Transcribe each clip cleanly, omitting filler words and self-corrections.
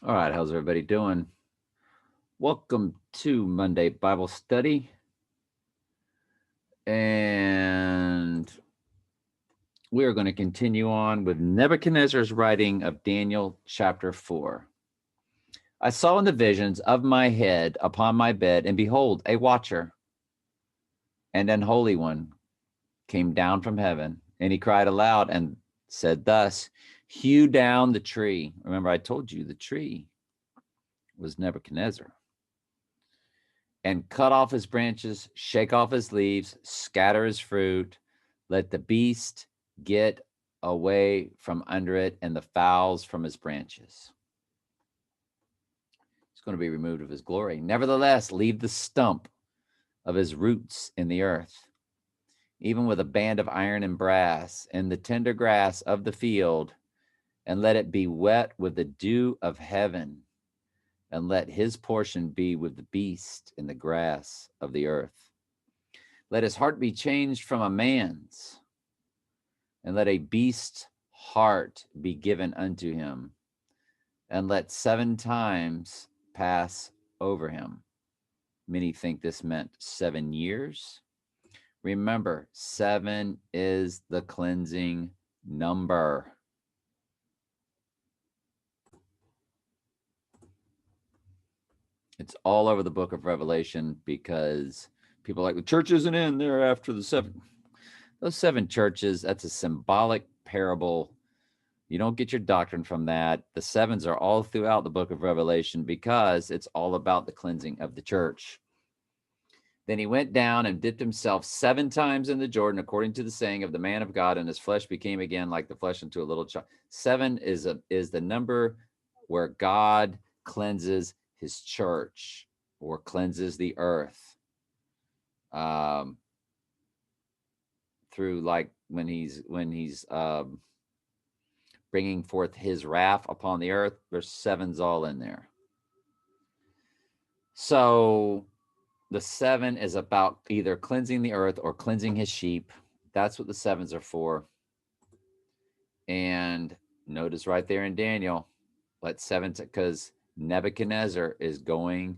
All right, how's everybody doing? Welcome to Monday Bible Study. And we are going to continue on with Nebuchadnezzar's writing of Daniel chapter 4. I saw in the visions of my head upon my bed, and behold, a watcher and an holy one came down from heaven, and he cried aloud and said thus, hew down the tree. Remember, I told you the tree was Nebuchadnezzar. And cut off his branches, shake off his leaves, scatter his fruit. Let the beast get away from under it, and the fowls from his branches. It's going to be removed of his glory. Nevertheless, leave the stump of his roots in the earth, even with a band of iron and brass, and the tender grass of the field, and let it be wet with the dew of heaven, and let his portion be with the beast in the grass of the earth. Let his heart be changed from a man's, and let a beast's heart be given unto him, and let 7 times pass over him. Many think this meant 7 years. Remember, 7 is the cleansing number. It's all over the book of Revelation because people are like, the church isn't in there after the 7. Those 7 churches, that's a symbolic parable. You don't get your doctrine from that. The 7s are all throughout the book of Revelation because it's all about the cleansing of the church. Then he went down and dipped himself 7 times in the Jordan, according to the saying of the man of God, and his flesh became again like the flesh into a little child. 7 is the number where God cleanses his church or cleanses the earth. Through like when he's bringing forth his wrath upon the earth, there's 7s all in there. So the 7 is about either cleansing the earth or cleansing his sheep. That's what the 7s are for. And notice right there in Daniel, let 7, because Nebuchadnezzar is going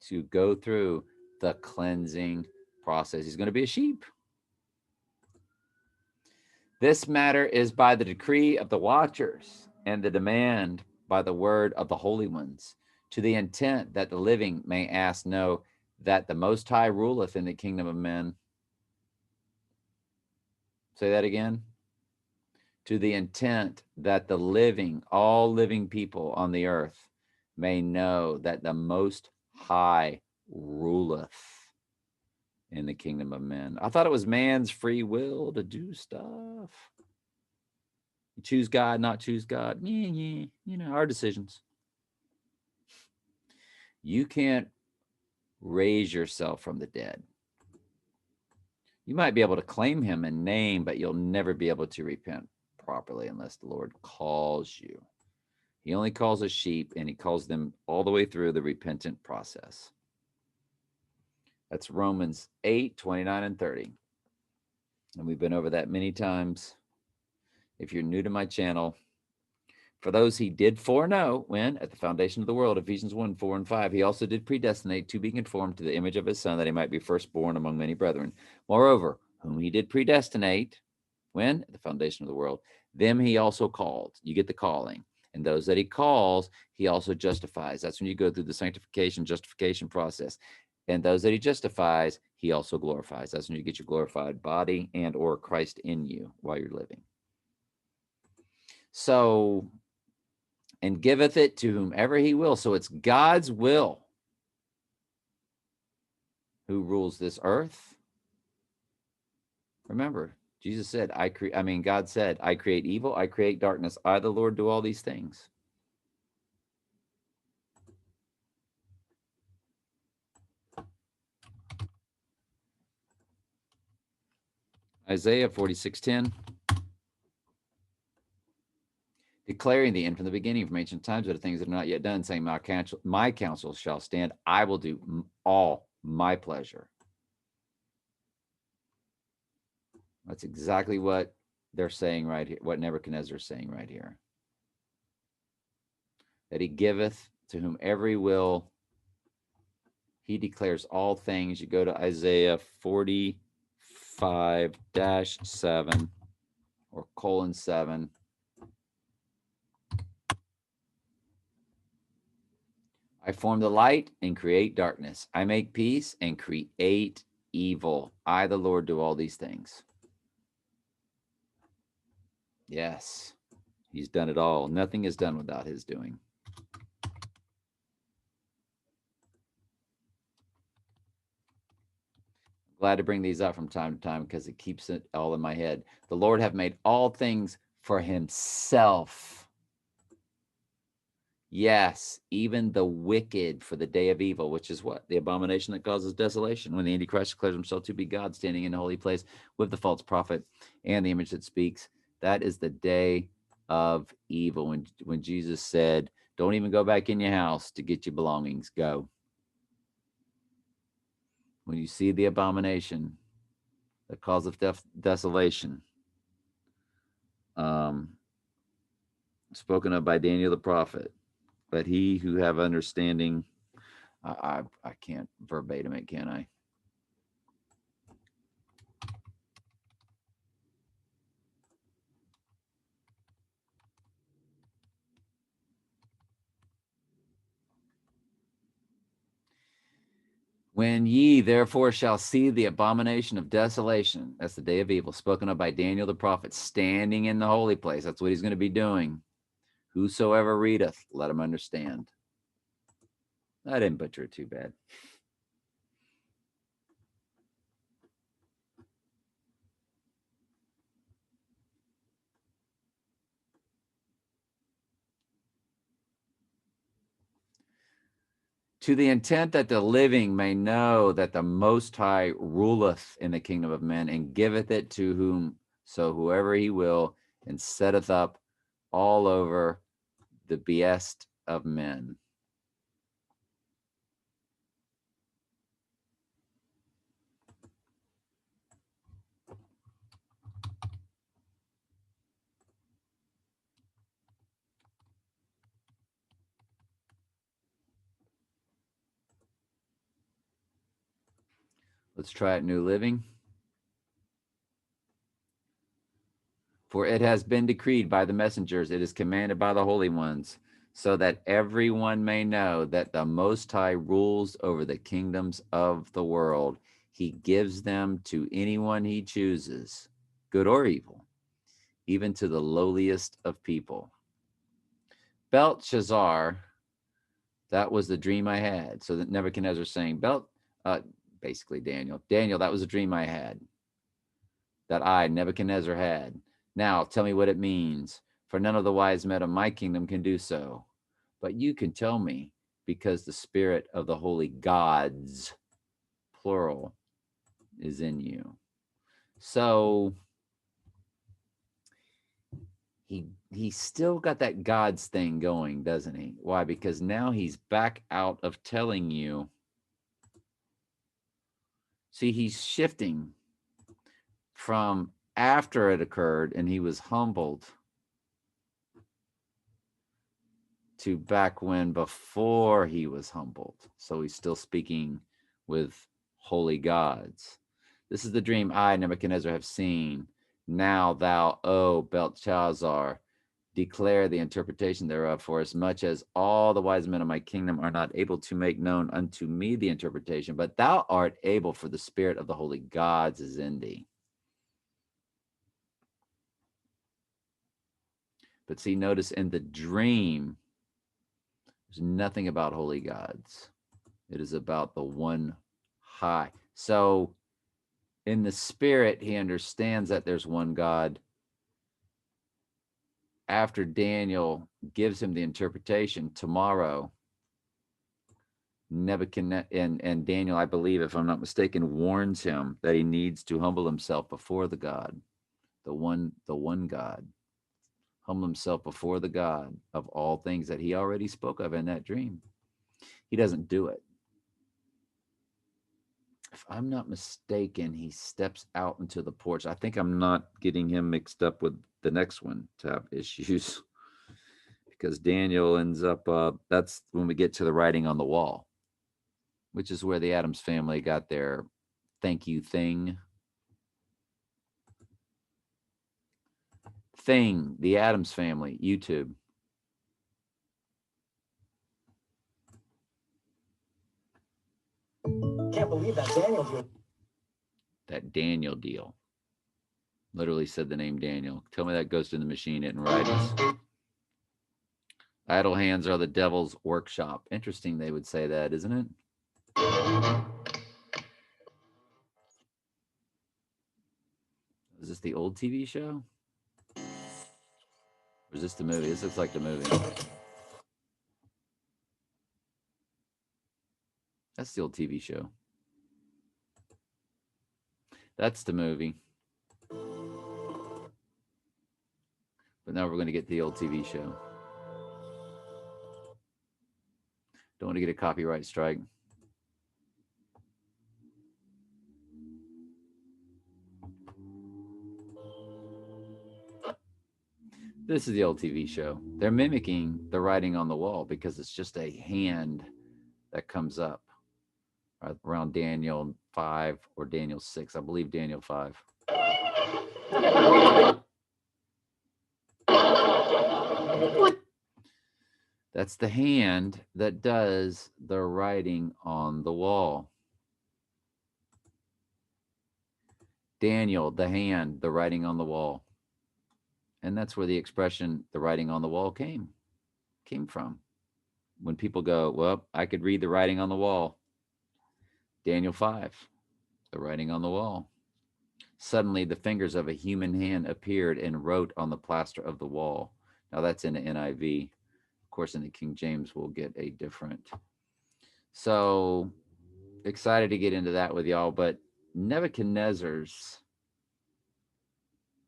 to go through the cleansing process. He's going to be a sheep. This matter is by the decree of the watchers and the demand by the word of the holy ones, to the intent that the living may ask, know that the Most High ruleth in the kingdom of men. Say that again. To the intent that the living, all living people on the earth may know that the Most High ruleth in the kingdom of men. I thought it was man's free will to do stuff. Choose God, not choose God. Yeah, our decisions. You can't raise yourself from the dead. You might be able to claim him in name, but you'll never be able to repent properly unless the Lord calls you. He only calls us sheep, and he calls them all the way through the repentant process. That's Romans 8, 29 and 30. And we've been over that many times. If you're new to my channel, for those he did foreknow, when at the foundation of the world, Ephesians 1, 4 and 5, he also did predestinate to be conformed to the image of his son, that he might be firstborn among many brethren. Moreover, whom he did predestinate, when at the foundation of the world, them he also called. You get the calling. And those that he calls, he also justifies. That's when you go through the sanctification, justification process. And those that he justifies, he also glorifies. That's when you get your glorified body and or Christ in you while you're living. So, and giveth it to whomever he will. So it's God's will who rules this earth. Remember, Jesus said, God said, I create evil, I create darkness. I, the Lord, do all these things. Isaiah 46:10. Declaring the end from the beginning, from ancient times, but the things that are not yet done, saying, my counsel shall stand. I will do all my pleasure. That's exactly what they're saying right here, what Nebuchadnezzar is saying right here. that he giveth to whomever he will. He declares all things. You go to Isaiah 45-7 or :7. I form the light and create darkness. I make peace and create evil. I, the Lord, do all these things. Yes, he's done it all. Nothing is done without his doing. Glad to bring these up from time to time because it keeps it all in my head. The Lord have made all things for himself. Yes, even the wicked for the day of evil, which is what? The abomination that causes desolation. When the Antichrist declares himself to be God, standing in the holy place with the false prophet and the image that speaks. That is the day of evil. When Jesus said, don't even go back in your house to get your belongings. Go. When you see the abomination that causes desolation, spoken of by Daniel the prophet, but he who have understanding, I can't verbatim it, can I? When ye therefore shall see the abomination of desolation, that's the day of evil, spoken of by Daniel the prophet, standing in the holy place, that's what he's going to be doing. Whosoever readeth, let him understand. I didn't butcher it too bad. To the intent that the living may know that the Most High ruleth in the kingdom of men and giveth it to whoever he will, and setteth up all over the behest of men. Let's try it, New Living. For it has been decreed by the messengers, it is commanded by the holy ones, so that everyone may know that the Most High rules over the kingdoms of the world. He gives them to anyone he chooses, good or evil, even to the lowliest of people. Belshazzar, that was the dream I had. So that Nebuchadnezzar saying, basically Daniel, that was a dream I had, that I, Nebuchadnezzar, had. Now tell me what it means, for none of the wise men of my kingdom can do so. But you can tell me, because the spirit of the holy gods, plural, is in you. So he's still got that God's thing going, doesn't he? Why? Because now he's back out of telling you. See, he's shifting from after it occurred and he was humbled to back when before he was humbled. So he's still speaking with holy gods. This is the dream I, Nebuchadnezzar, have seen. Now thou, O Belshazzar, declare the interpretation thereof, for as much as all the wise men of my kingdom are not able to make known unto me the interpretation, but thou art able, for the spirit of the holy gods is in thee. But see, notice in the dream, there's nothing about holy gods. It is about the one high. So in the spirit, he understands that there's one God. After Daniel gives him the interpretation tomorrow, Nebuchadnezzar and Daniel, I believe, if I'm not mistaken, warns him that he needs to humble himself before the God, the one God. Humble himself before the God of all things that he already spoke of in that dream. He doesn't do it. If I'm not mistaken, he steps out into the porch. I think I'm not getting him mixed up with the next one to have issues. because Daniel ends up, that's when we get to the writing on the wall, which is where the Addams family got their thank you thing. The Addams family, YouTube. Can't believe that Daniel deal. That Daniel deal. Literally said the name Daniel. Tell me that goes to the machine in writings. Idle hands are the devil's workshop. Interesting they would say that, isn't it? Is this the old TV show? Or is this the movie? This looks like the movie. That's the old TV show. That's the movie. But now we're going to get the old TV show. Don't want to get a copyright strike. This is the old TV show. They're mimicking the writing on the wall because it's just a hand that comes up around Daniel 5 or Daniel 6. I believe Daniel 5. That's the hand that does the writing on the wall. Daniel, the hand, the writing on the wall. And that's where the expression, the writing on the wall, came from. When people go, well, I could read the writing on the wall. Daniel 5, the writing on the wall. Suddenly, the fingers of a human hand appeared and wrote on the plaster of the wall. Now, that's in the NIV. Of course, in the King James, we'll get a different. So, excited to get into that with y'all. But Nebuchadnezzar's,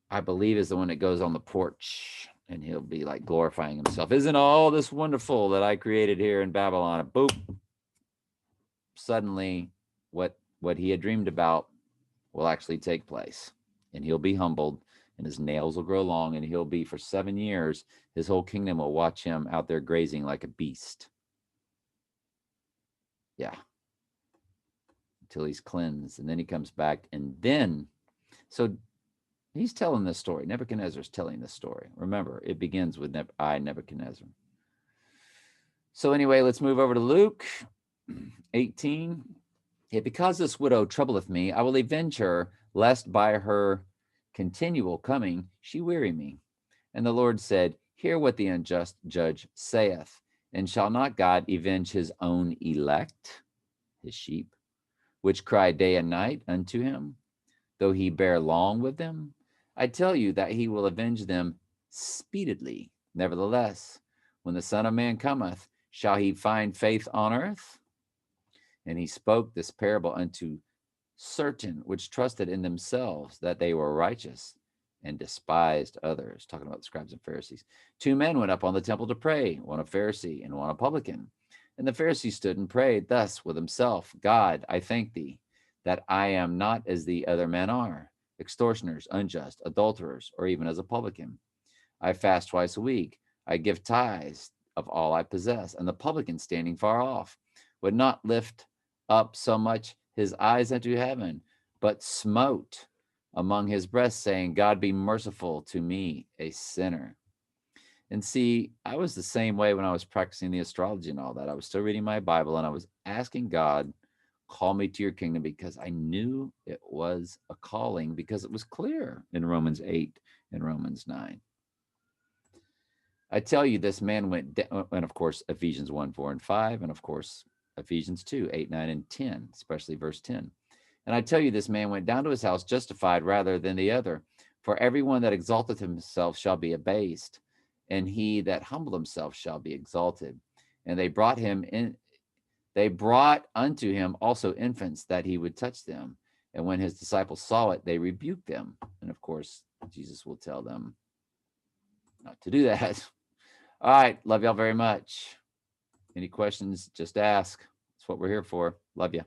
I believe, is the one that goes on the porch and he'll be like glorifying himself. Isn't all this wonderful that I created here in Babylon? Boop. Suddenly, what he had dreamed about will actually take place, and he'll be humbled, and his nails will grow long, and he'll be, for 7 years, his whole kingdom will watch him out there grazing like a beast. Yeah. Until he's cleansed, and then he comes back, and then, so he's telling this story. Nebuchadnezzar's telling this story. Remember, it begins with I, Nebuchadnezzar. So anyway, let's move over to Luke 18. Yet because this widow troubleth me, I will avenge her, lest by her continual coming she weary me. And the Lord said, hear what the unjust judge saith. And shall not God avenge his own elect, his sheep, which cry day and night unto him, though he bear long with them? I tell you that he will avenge them speedily. Nevertheless, when the Son of Man cometh, shall he find faith on earth? And he spoke this parable unto certain which trusted in themselves that they were righteous and despised others. Talking about the scribes and Pharisees. 2 men went up on the temple to pray, one a Pharisee and one a publican. And the Pharisee stood and prayed thus with himself, God, I thank thee that I am not as the other men are, extortioners, unjust, adulterers, or even as a publican. I fast twice a week. I give tithes of all I possess. And the publican, standing far off, would not lift up so much his eyes unto heaven, but smote among his breasts, saying, God, be merciful to me, a sinner. And see, I was the same way when I was practicing the astrology and all that. I was still reading my Bible, and I was asking God, call me to your kingdom, because I knew it was a calling, because it was clear in Romans 8 and Romans 9. I tell you, this man went down, and of course, Ephesians 1, 4, and 5, and of course, Ephesians 2, 8, 9, and 10, especially verse 10. And I tell you, this man went down to his house justified rather than the other. For everyone that exalteth himself shall be abased, and he that humbled himself shall be exalted. And they brought unto him also infants, that he would touch them. And when his disciples saw it, they rebuked them. And of course, Jesus will tell them not to do that. All right. Love y'all very much. Any questions, just ask. That's what we're here for. Love you.